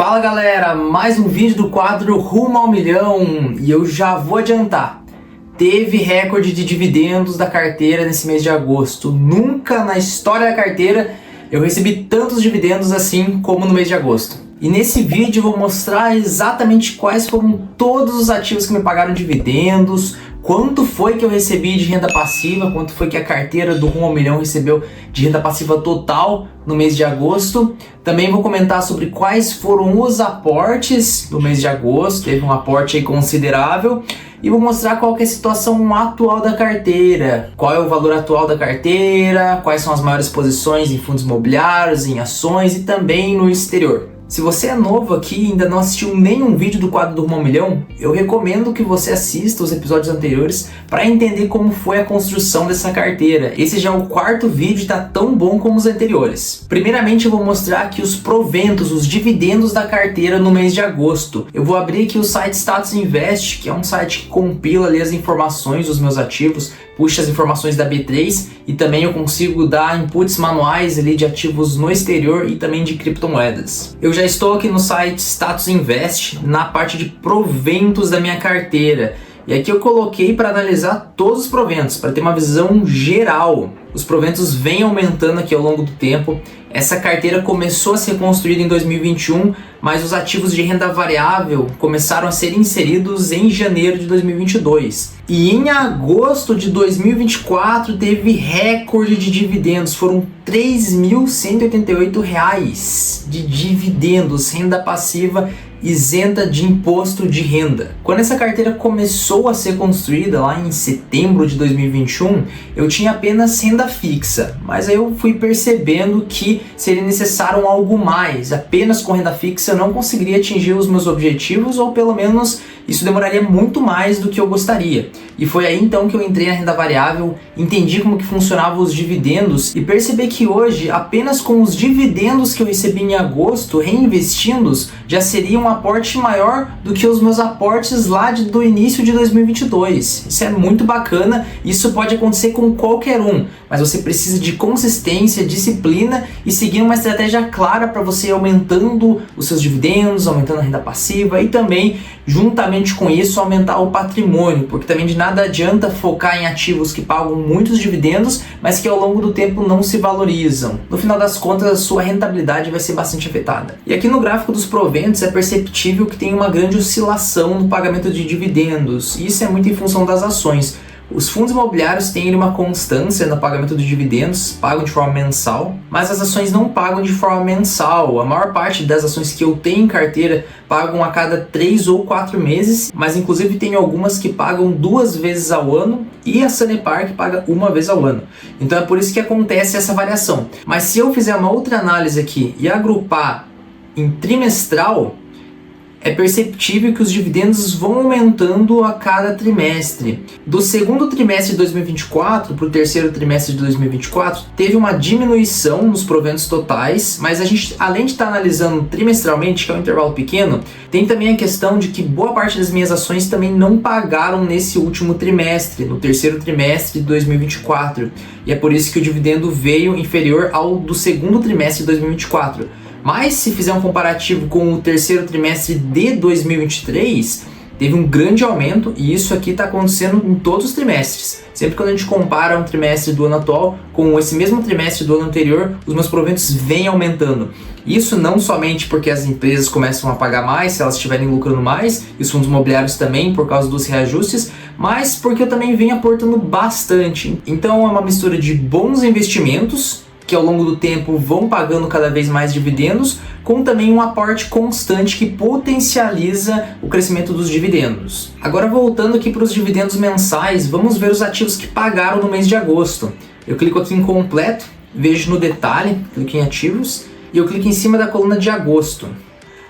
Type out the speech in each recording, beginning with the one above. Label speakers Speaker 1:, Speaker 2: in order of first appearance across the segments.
Speaker 1: Fala galera, mais um vídeo do quadro Rumo ao Milhão e eu já vou adiantar. Teve recorde de dividendos da carteira nesse mês de agosto. Nunca na história da carteira eu recebi tantos dividendos assim como no mês de agosto. E nesse vídeo eu vou mostrar exatamente quais foram todos os ativos que me pagaram dividendos, quanto foi que eu recebi de renda passiva, quanto foi que a carteira do Rumo ao Milhão recebeu de renda passiva total no mês de agosto. Também vou comentar sobre quais foram os aportes no mês de agosto, teve um aporte aí considerável. E vou mostrar qual que é a situação atual da carteira, qual é o valor atual da carteira, quais são as maiores posições em fundos imobiliários, em ações e também no exterior. Se você é novo aqui e ainda não assistiu nenhum vídeo do quadro do Rumo ao Milhão, eu recomendo que você assista os episódios anteriores para entender como foi a construção dessa carteira. Esse já é o quarto vídeo e tá tão bom como os anteriores. Primeiramente eu vou mostrar aqui os proventos, os dividendos da carteira no mês de agosto. Eu vou abrir aqui o site Status Invest, que é um site que compila ali as informações dos meus ativos, puxa as informações da B3 e também eu consigo dar inputs manuais ali de ativos no exterior e também de criptomoedas. Eu já estou aqui no site Status Invest, na parte de proventos da minha carteira. E aqui eu coloquei para analisar todos os proventos, para ter uma visão geral. Os proventos vêm aumentando aqui ao longo do tempo. Essa carteira começou a ser construída em 2021, mas os ativos de renda variável começaram a ser inseridos em janeiro de 2022. E em agosto de 2024 teve recorde de dividendos, foram R$ 3.188 de dividendos, renda passiva isenta de imposto de renda. Quando essa carteira começou a ser construída lá em setembro de 2021, eu tinha apenas renda fixa, mas aí eu fui percebendo que seria necessário algo mais. Apenas com renda fixa eu não conseguiria atingir os meus objetivos, ou pelo menos isso demoraria muito mais do que eu gostaria. E foi aí então que eu entrei na renda variável, entendi como que funcionavam os dividendos e percebi que hoje, apenas com os dividendos que eu recebi em agosto, reinvestindo-os, já seria um aporte maior do que os meus aportes lá do início de 2022. Isso é muito bacana, isso pode acontecer com qualquer um, mas você precisa de consistência, disciplina e seguir uma estratégia clara para você ir aumentando os seus dividendos, aumentando a renda passiva e também, juntamente com isso, aumentar o patrimônio, porque também de nada adianta focar em ativos que pagam muitos dividendos, mas que ao longo do tempo não se valorizam. No final das contas, a sua rentabilidade vai ser bastante afetada. E aqui no gráfico dos proventos é perceptível que tem uma grande oscilação no pagamento de dividendos, e isso é muito em função das ações. Os fundos imobiliários têm uma constância no pagamento de dividendos, pagam de forma mensal, mas as ações não pagam de forma mensal. A maior parte das ações que eu tenho em carteira pagam a cada 3 ou 4 meses, mas inclusive tem algumas que pagam 2 vezes ao ano e a Sanepar que paga 1 vez ao ano. Então é por isso que acontece essa variação. Mas se eu fizer uma outra análise aqui e agrupar em trimestral, é perceptível que os dividendos vão aumentando a cada trimestre. Do segundo trimestre de 2024 para o terceiro trimestre de 2024, teve uma diminuição nos proventos totais, mas a gente, além de estar analisando trimestralmente, que é um intervalo pequeno, tem também a questão de que boa parte das minhas ações também não pagaram nesse último trimestre, no terceiro trimestre de 2024. E é por isso que o dividendo veio inferior ao do segundo trimestre de 2024. Mas se fizer um comparativo com o terceiro trimestre de 2023, teve um grande aumento e isso aqui está acontecendo em todos os trimestres. Sempre quando a gente compara um trimestre do ano atual com esse mesmo trimestre do ano anterior, os meus proventos vêm aumentando. Isso não somente porque as empresas começam a pagar mais, se elas estiverem lucrando mais, e os fundos imobiliários também por causa dos reajustes, mas porque eu também venho aportando bastante. Então é uma mistura de bons investimentos, que ao longo do tempo vão pagando cada vez mais dividendos, com também um aporte constante que potencializa o crescimento dos dividendos. Agora voltando aqui para os dividendos mensais, vamos ver os ativos que pagaram no mês de agosto. Eu clico aqui em completo, vejo no detalhe, clico em ativos e eu clico em cima da coluna de agosto.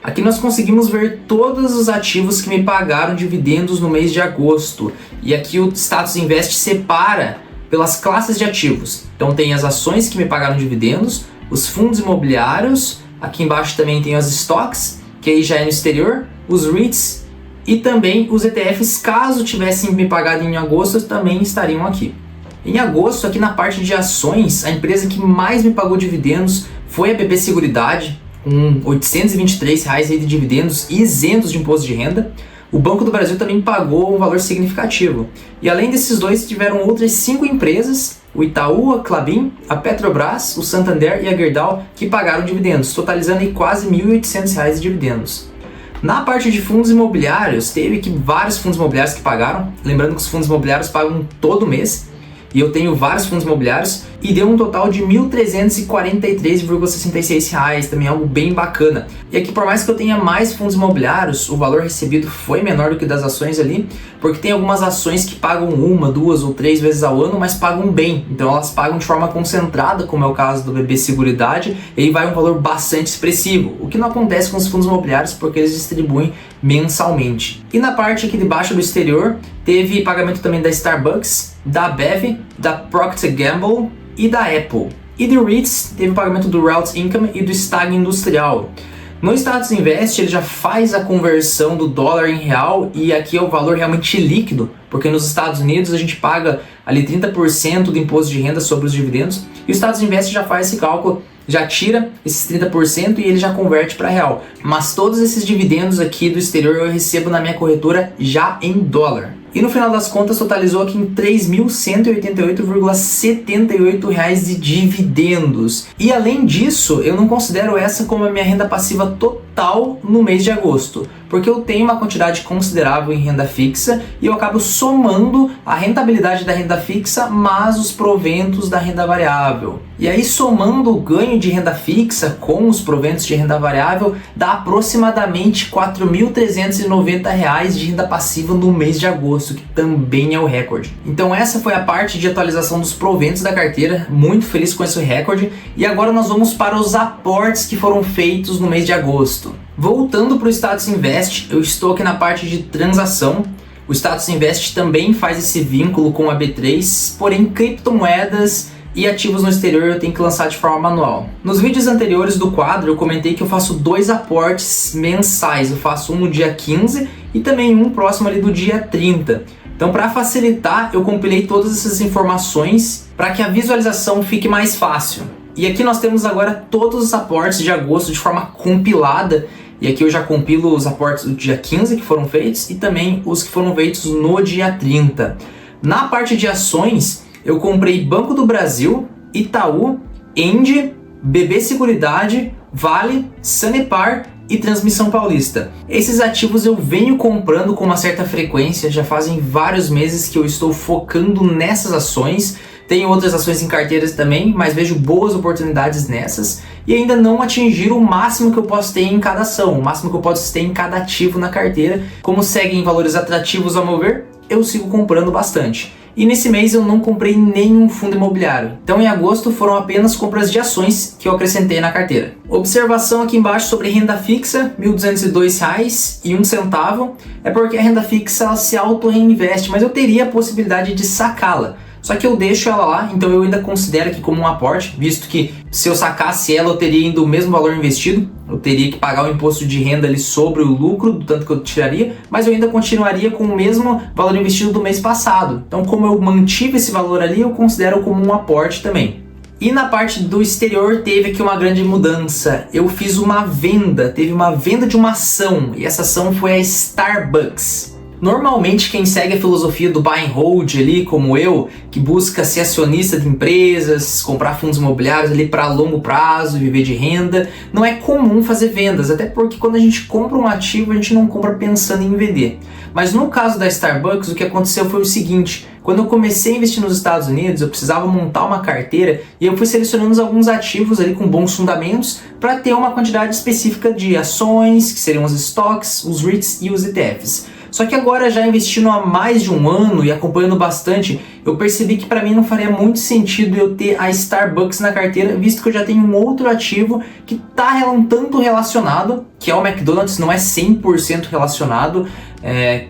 Speaker 1: Aqui nós conseguimos ver todos os ativos que me pagaram dividendos no mês de agosto. E aqui o Status Invest separa pelas classes de ativos. Então tem as ações que me pagaram dividendos, os fundos imobiliários, aqui embaixo também tem as stocks, que aí já é no exterior, os REITs e também os ETFs, caso tivessem me pagado em agosto, também estariam aqui. Em agosto, aqui na parte de ações, a empresa que mais me pagou dividendos foi a BB Seguridade, com R$ 823 aí de dividendos isentos de imposto de renda. O Banco do Brasil também pagou um valor significativo. E além desses dois, tiveram outras 5 empresas, o Itaú, a Klabin, a Petrobras, o Santander e a Gerdau, que pagaram dividendos, totalizando aí quase R$ 1.800 de dividendos. Na parte de fundos imobiliários, teve vários fundos imobiliários que pagaram, lembrando que os fundos imobiliários pagam todo mês, e eu tenho vários fundos imobiliários, e deu um total de R$ 1.343,66, também algo bem bacana. E aqui, por mais que eu tenha mais fundos imobiliários, o valor recebido foi menor do que das ações ali, porque tem algumas ações que pagam 1, 2 ou 3 vezes ao ano, mas pagam bem, então elas pagam de forma concentrada, como é o caso do BB Seguridade, e aí vai um valor bastante expressivo, o que não acontece com os fundos imobiliários porque eles distribuem mensalmente. E na parte aqui de baixo do exterior, teve pagamento também da Starbucks, da Bev, da Procter & Gamble e da Apple. E do REITs, teve o pagamento do Realty Income e do Stag Industrial. No Status Invest, ele já faz a conversão do dólar em real, e aqui é o valor realmente líquido, porque nos Estados Unidos a gente paga ali 30% do imposto de renda sobre os dividendos, e o Status Invest já faz esse cálculo, já tira esses 30% e ele já converte para real. Mas todos esses dividendos aqui do exterior eu recebo na minha corretora já em dólar. E no final das contas totalizou aqui em R$ 3.188,78 de dividendos. E além disso, eu não considero essa como a minha renda passiva total no mês de agosto, porque eu tenho uma quantidade considerável em renda fixa e eu acabo somando a rentabilidade da renda fixa mais os proventos da renda variável. E aí, somando o ganho de renda fixa com os proventos de renda variável, dá aproximadamente R$ 4.390 de renda passiva no mês de agosto, que também é o recorde. Então essa foi a parte de atualização dos proventos da carteira, muito feliz com esse recorde. E agora nós vamos para os aportes que foram feitos no mês de agosto. Voltando para o Status Invest, eu estou aqui na parte de transação. O Status Invest também faz esse vínculo com a B3, porém criptomoedas e ativos no exterior eu tenho que lançar de forma manual. Nos vídeos anteriores do quadro eu comentei que eu faço 2 aportes mensais, eu faço um no dia 15 e também um próximo ali do dia 30. Então, para facilitar, eu compilei todas essas informações para que a visualização fique mais fácil. E aqui nós temos agora todos os aportes de agosto de forma compilada. E aqui eu já compilo os aportes do dia 15 que foram feitos e também os que foram feitos no dia 30. Na parte de ações, eu comprei Banco do Brasil, Itaú, Endi, BB Seguridade, Vale, Sanepar e Transmissão Paulista. Esses ativos eu venho comprando com uma certa frequência, já fazem vários meses que eu estou focando nessas ações. Tenho outras ações em carteiras também, mas vejo boas oportunidades nessas e ainda não atingiram o máximo que eu posso ter em cada ação, o máximo que eu posso ter em cada ativo na carteira. Como seguem valores atrativos ao meu ver, eu sigo comprando bastante. E nesse mês eu não comprei nenhum fundo imobiliário. Então em agosto foram apenas compras de ações que eu acrescentei na carteira. Observação aqui embaixo sobre renda fixa, R$ 1.202,01. É porque a renda fixa ela se auto-reinveste, mas eu teria a possibilidade de sacá-la. Só que eu deixo ela lá, então eu ainda considero aqui como um aporte, visto que se eu sacasse ela eu teria ainda o mesmo valor investido, eu teria que pagar o imposto de renda ali sobre o lucro, do tanto que eu tiraria, mas eu ainda continuaria com o mesmo valor investido do mês passado. Então, como eu mantive esse valor ali, eu considero como um aporte também. E na parte do exterior teve aqui uma grande mudança. Eu fiz uma venda, teve uma venda de uma ação, e essa ação foi a Starbucks. Normalmente quem segue a filosofia do buy and hold ali, como eu, que busca ser acionista de empresas, comprar fundos imobiliários ali para longo prazo, viver de renda, não é comum fazer vendas, até porque quando a gente compra um ativo a gente não compra pensando em vender. Mas no caso da Starbucks o que aconteceu foi o seguinte: quando eu comecei a investir nos Estados Unidos eu precisava montar uma carteira e eu fui selecionando alguns ativos ali com bons fundamentos para ter uma quantidade específica de ações, que seriam os stocks, os REITs e os ETFs. Só que agora, já investindo há mais de um ano e acompanhando bastante, eu percebi que para mim não faria muito sentido eu ter a Starbucks na carteira, visto que eu já tenho um outro ativo que está um tanto relacionado, que é o McDonald's, não é 100% relacionado.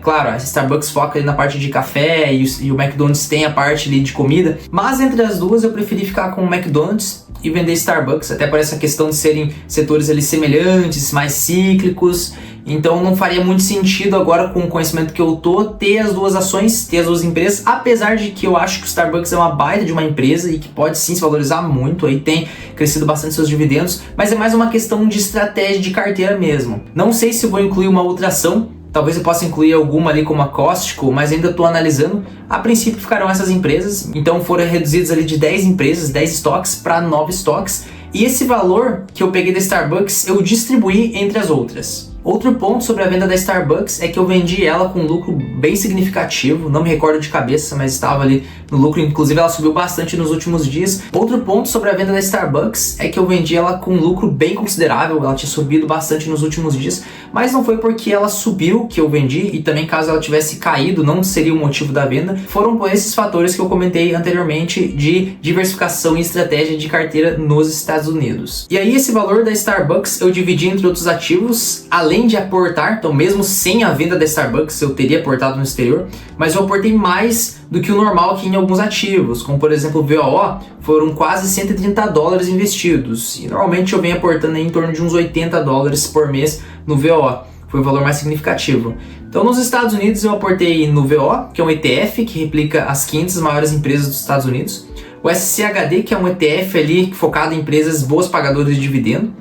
Speaker 1: Claro, a Starbucks foca ali na parte de café e o McDonald's tem a parte ali de comida, mas entre as duas eu preferi ficar com o McDonald's e vender Starbucks, até por essa questão de serem setores ali semelhantes, mais cíclicos. Então não faria muito sentido agora, com o conhecimento que eu tô, ter as duas ações, ter as duas empresas, apesar de porque eu acho que o Starbucks é uma baita de uma empresa e que pode sim se valorizar muito, aí tem crescido bastante seus dividendos, mas é mais uma questão de estratégia de carteira mesmo. Não sei se eu vou incluir uma outra ação, talvez eu possa incluir alguma ali como a Costco, mas ainda estou analisando. A princípio ficarão essas empresas, então foram reduzidos ali de 10 empresas, 10 estoques para 9 estoques, e esse valor que eu peguei da Starbucks eu distribuí entre as outras. Outro ponto sobre a venda da Starbucks é que eu vendi ela com lucro bem significativo, não me recordo de cabeça, mas estava ali no lucro, inclusive ela subiu bastante nos últimos dias. Outro ponto sobre a venda da Starbucks é que eu vendi ela com lucro bem considerável, ela tinha subido bastante nos últimos dias, mas não foi porque ela subiu que eu vendi, e também caso ela tivesse caído não seria o motivo da venda, foram por esses fatores que eu comentei anteriormente de diversificação e estratégia de carteira nos Estados Unidos. E aí esse valor da Starbucks eu dividi entre outros ativos, além de aportar, então mesmo sem a venda da Starbucks eu teria aportado no exterior, mas eu aportei mais do que o normal aqui em alguns ativos, como por exemplo o VOO, foram quase 130 dólares investidos, e normalmente eu venho aportando em torno de uns 80 dólares por mês no VOO, foi o valor mais significativo. Então nos Estados Unidos eu aportei no VOO, que é um ETF que replica as 500 maiores empresas dos Estados Unidos, o SCHD, que é um ETF ali focado em empresas boas pagadoras de dividendo,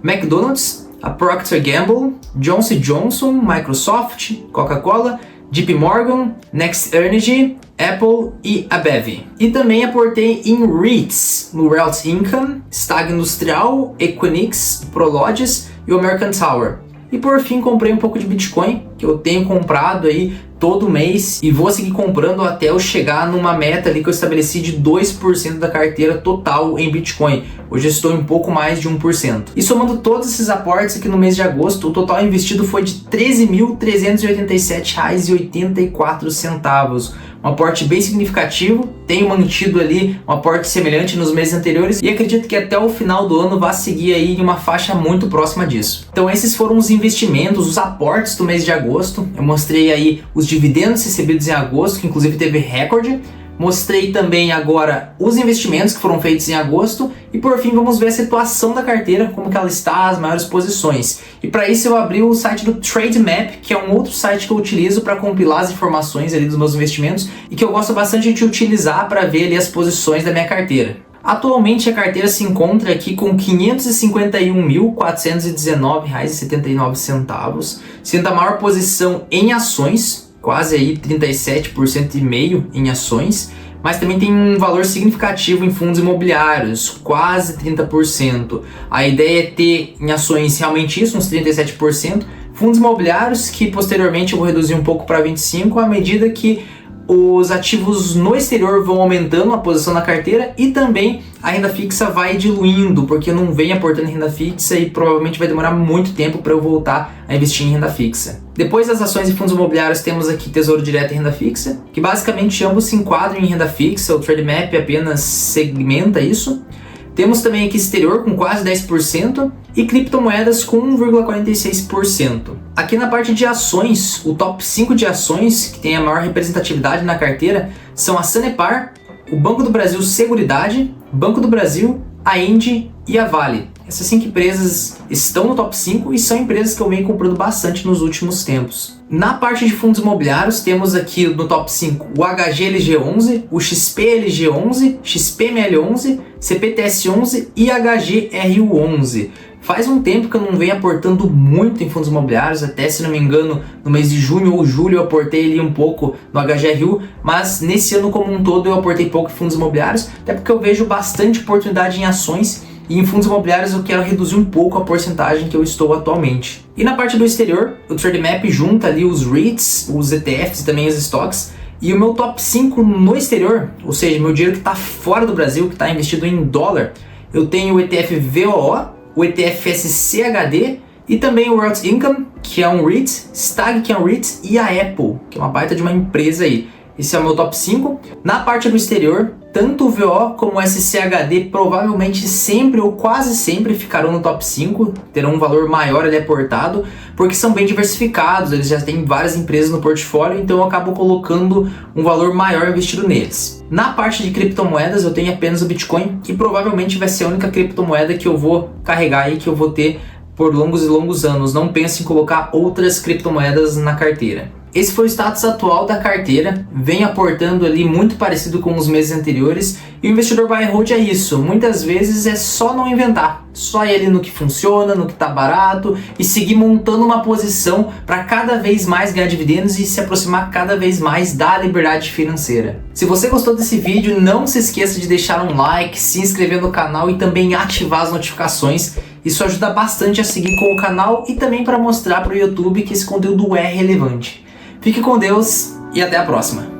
Speaker 1: o McDonald's, a Procter & Gamble, Johnson & Johnson, Microsoft, Coca-Cola, JP Morgan, Next Energy, Apple e a Bev. E também aportei em REITs, no Realty Income, Stag Industrial, Equinix, Prologis e o American Tower. E por fim comprei um pouco de Bitcoin, que eu tenho comprado aí todo mês e vou seguir comprando até eu chegar numa meta ali que eu estabeleci de 2% da carteira total em Bitcoin. Hoje eu estou em um pouco mais de 1%. E somando todos esses aportes aqui no mês de agosto, o total investido foi de R$ 13.387,84. Um aporte bem significativo, tenho mantido ali um aporte semelhante nos meses anteriores e acredito que até o final do ano vai seguir aí em uma faixa muito próxima disso. Então esses foram os investimentos, os aportes do mês de agosto. Eu mostrei aí os dividendos recebidos em agosto, que inclusive teve recorde. Mostrei também agora os investimentos que foram feitos em agosto e por fim vamos ver a situação da carteira, como que ela está, as maiores posições. E para isso eu abri o site do Trademap, que é um outro site que eu utilizo para compilar as informações ali dos meus investimentos e que eu gosto bastante de utilizar para ver ali as posições da minha carteira. Atualmente a carteira se encontra aqui com R$ 551.419,79, sendo a maior posição em ações, quase aí 37,5% em ações, mas também tem um valor significativo em fundos imobiliários, quase 30%. A ideia é ter em ações realmente isso, uns 37%, fundos imobiliários que posteriormente eu vou reduzir um pouco para 25% à medida que os ativos no exterior vão aumentando a posição na carteira e também a renda fixa vai diluindo, porque eu não venho aportando em renda fixa e provavelmente vai demorar muito tempo para eu voltar a investir em renda fixa. Depois das ações e fundos imobiliários temos aqui Tesouro Direto e renda fixa, que basicamente ambos se enquadram em renda fixa, o Trademap apenas segmenta isso. Temos também aqui exterior com quase 10% e criptomoedas com 1,46%. Aqui na parte de ações, o top 5 de ações que tem a maior representatividade na carteira são a Sanepar, o Banco do Brasil Seguridade, Banco do Brasil, a Indy e a Vale. Essas 5 empresas estão no top 5 e são empresas que eu venho comprando bastante nos últimos tempos. Na parte de fundos imobiliários, temos aqui no top 5 o HGLG11, o XPLG11, XPML11, CPTS11 e HGRU11. Faz um tempo que eu não venho aportando muito em fundos imobiliários, até se não me engano no mês de junho ou julho eu aportei ali um pouco no HGRU, mas nesse ano como um todo eu aportei pouco em fundos imobiliários, até porque eu vejo bastante oportunidade em ações e em fundos imobiliários eu quero reduzir um pouco a porcentagem que eu estou atualmente. E na parte do exterior, o Trademap junta ali os REITs, os ETFs e também os stocks. E o meu top 5 no exterior, ou seja, meu dinheiro que está fora do Brasil, que está investido em dólar, eu tenho o ETF VOO, o ETF SCHD e também o Realty Income, que é um REIT, Stag, que é um REIT, e a Apple, que é uma baita de uma empresa aí. Esse é o meu top 5. Na parte do exterior, tanto o VO como o SCHD provavelmente sempre ou quase sempre ficarão no top 5, terão um valor maior ali aportado, porque são bem diversificados, eles já têm várias empresas no portfólio, então eu acabo colocando um valor maior investido neles. Na parte de criptomoedas eu tenho apenas o Bitcoin, que provavelmente vai ser a única criptomoeda que eu vou carregar e que eu vou ter por longos e longos anos. Não penso em colocar outras criptomoedas na carteira. esse foi o status atual da carteira, vem aportando ali muito parecido com os meses anteriores, e o investidor buy and hold é isso, muitas vezes é só não inventar, só ir ali no que funciona, no que está barato e seguir montando uma posição para cada vez mais ganhar dividendos e se aproximar cada vez mais da liberdade financeira. Se você gostou desse vídeo, não se esqueça de deixar um like, se inscrever no canal e também ativar as notificações. Isso ajuda bastante a seguir com o canal e também para mostrar para o YouTube que esse conteúdo é relevante. Fique com Deus e até a próxima!